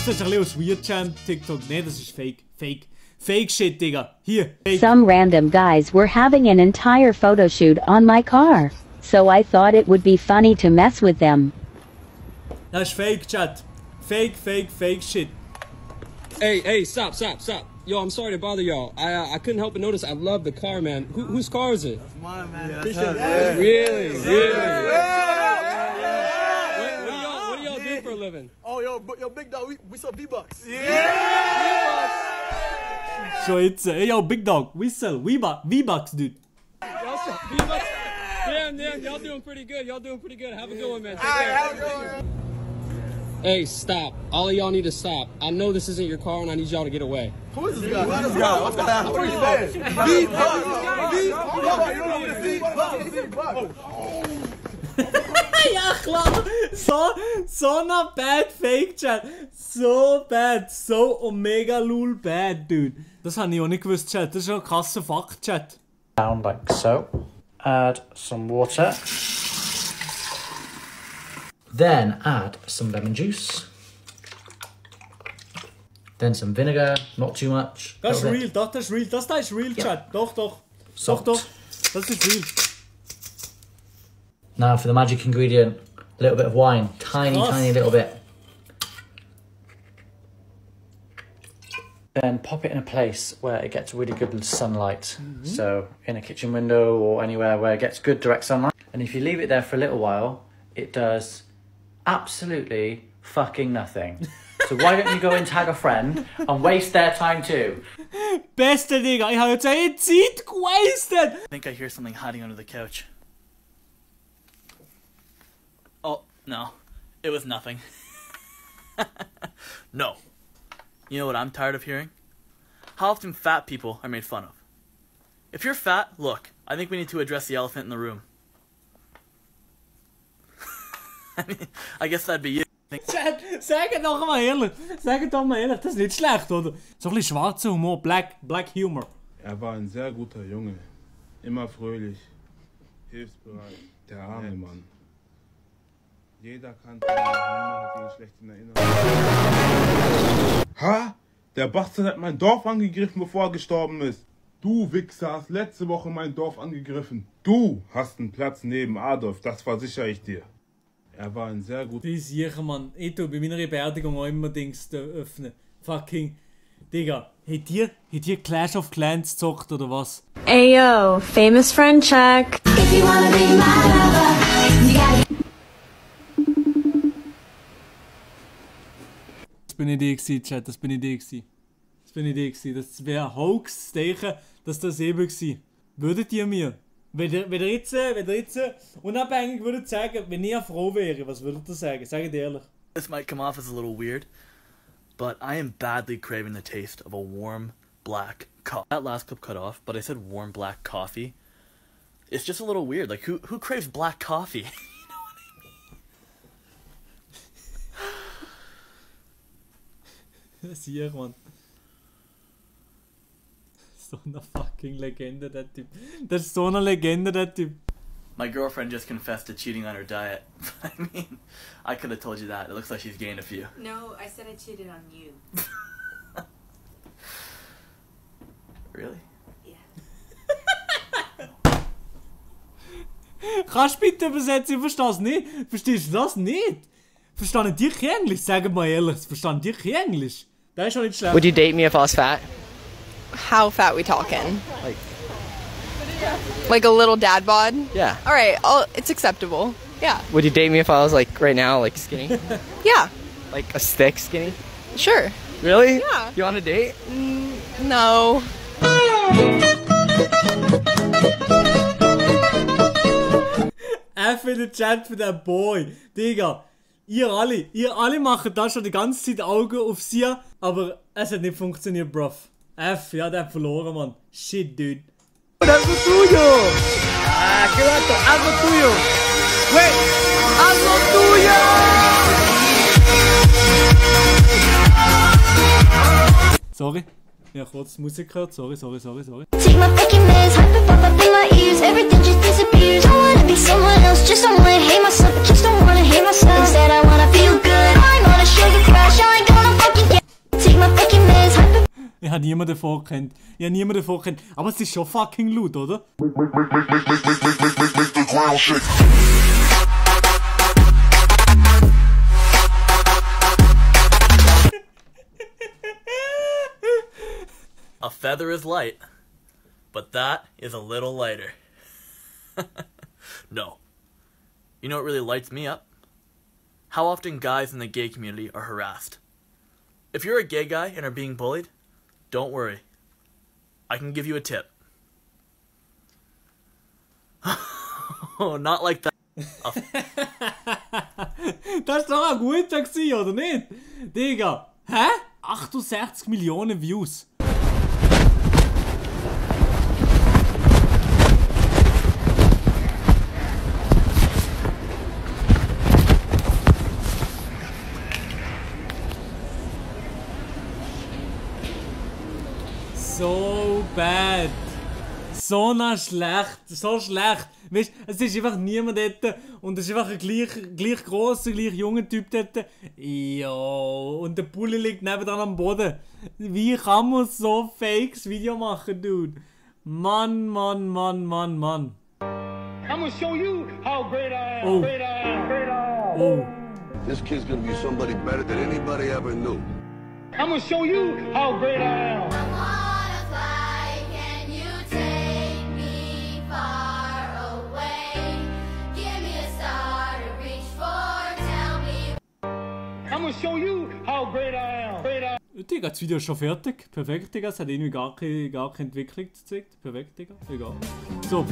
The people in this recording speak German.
Das ist ein bisschen aus Weird Jam TikTok. Nee, das ist Fake. Fake Shit, Digga. Hier. Fake. Some random guys were having an entire photo shoot on my car. So I thought it would be funny to mess with them. Das ist Fake, Chat. Fake Shit. Hey, stop. Yo, I'm sorry to bother y'all. I couldn't help but notice. I love the car, man. Whose car is it? That's mine, man. Yeah, really? What do y'all do for a living? Oh, yo, big dog, we sell V-Bucks. Yeah! So jetzt, yo, Big Dog, we sell V-Bucks, dude. Y'all sell V-Bucks? Damn, y'all doing pretty good. Have a good one, man. Take care. Have a good one. Hey, stop. All of y'all need to stop. I know this isn't your car and I need y'all to get away. Who is this guy? What are you saying? V-Bucks. Ja, klar. So not bad Fake Chat. So bad. So mega lul bad, dude. Das habe ich auch nicht gewusst, Chat. Das ist schon ein krasser Fakt, Chat. Down like so. Add some water. Then add some lemon juice. Then some vinegar, not too much. Das ist real, das ist real. Das da ist real, Chat. Doch. Salt. Doch. Das ist real. Now for the magic ingredient, a little bit of wine. Tiny little bit. Then pop it in a place where it gets really good sunlight. So in a kitchen window or anywhere where it gets good direct sunlight. And if you leave it there for a little while, it does absolutely fucking nothing. So why don't you go and tag a friend and waste their time too? Beste Digga, ich habe jetzt eine Zeit gewastet. I think I hear something hiding under the couch. Oh, no. It was nothing. No. You know what I'm tired of hearing? How often fat people are made fun of. If you're fat, look, I think we need to address the elephant in the room. I mean, I guess that'd be you. Sag doch mal ehrlich, das ist nicht schlecht, oder? So ein bisschen schwarzer Humor, Black Humor. Er war ein sehr guter Junge, immer fröhlich, hilfsbereit, der arme Mann. Jeder kannte ihn, niemand hat ihn schlecht in Erinnerung. Ha? Der Bastard hat mein Dorf angegriffen, bevor er gestorben ist. Du Wichser hast letzte Woche mein Dorf angegriffen. Du hast einen Platz neben Adolf, das versichere ich dir. Er war ein sehr guter... Die sicher, Mann. Ich tue bei meiner Beerdigung auch immer Dings öffnen. Fucking... Digga, habt ihr Clash of Clans gezockt oder was? Ayo, famous friend check. If you wanna be my lover, you gotta... Das bin ich die gewesen, Chat. Das wäre ein Hoax-Zeichen, dass das eben gewesen. Würdet ihr mir... Wenn ihr jetzt unabhängig würdet sagen, wenn ich eine Frau wäre, was würdet ihr sagen? Sagt ehrlich. This might come off as a little weird, but I am badly craving the taste of a warm black coffee. That last clip cut off, but I said warm black coffee. It's just a little weird. Like who craves black coffee? You know what I mean? Das hier, Mann. So eine fucking Legende, der Typ. Das ist so eine Legende, der Typ. My girlfriend just confessed to cheating on her diet. I mean, I could have told you that. It looks like she's gained a few. No, I said I cheated on you. Really? Yeah. Kannst du bitte übersetzen? Ich verstehe es nicht. Verstehst du das nicht? Verstanden die kein Englisch? Sag mal ehrlich, verstanden die kein Englisch? Das ist schon nicht schlecht. Would you date me if I was fat? How fat we talking? Like a little dad bod? Yeah. All right, it's acceptable. Yeah. Would you date me if I was like right now, like skinny? Yeah. Like a stick skinny? Sure. Really? Yeah. You want a date? No. F in den Chat für den Boy. Digga, ihr alle macht da schon die ganze Zeit Augen auf sie, aber es hat nicht funktioniert, bruv. F, ja, der hat verloren, Mann. Shit, dude. ¡Hazlo tuyo! ¡Ah, qué vato! ¡Hazlo tuyo! ¡Güey! ¡Hazlo tuyo! Sorry. Ja, kurz Musik gehört. Sorry. Take my fucking meds, hype it up in my ears. Everything just disappears. I wanna be someone else, just don't wanna hate myself. Just don't wanna hate myself. Instead I wanna feel good. I'm on a sugar crash, I ain't gonna fucking niemand davon kennt. Ich habe niemanden davon kennt. Aber es ist schon fucking laut, oder? A feather is light, but that is a little lighter. No. You know what really lights me up? How often guys in the gay community are harassed. If you're a gay guy and are being bullied, don't worry. I can give you a tip. Oh, not like that. Das ist doch ein guter gewesen, oder nicht? Digga, hä? 68 Millionen Views. So bad. So schlecht. So schlecht. Weißt du, es ist einfach niemand dort. Und es ist einfach ein gleich grosser, gleich junger Typ dort. Jo. Und der Pulli liegt nebendran am Boden. Wie kann man so fakes Video machen, dude? Mann, Mann, Mann, Mann, Mann. I'm gonna show you how great I am. Oh. Great I am. Great I am. Oh. This kid's gonna be somebody better than anybody ever knew. I'm gonna show you how great I am. I'm gonna show you how great I am. Digga, das Video ist schon fertig. Perfekt, Digga. Es hat irgendwie gar keine Entwicklung gezeigt. Perfekt, Digga. Egal. So.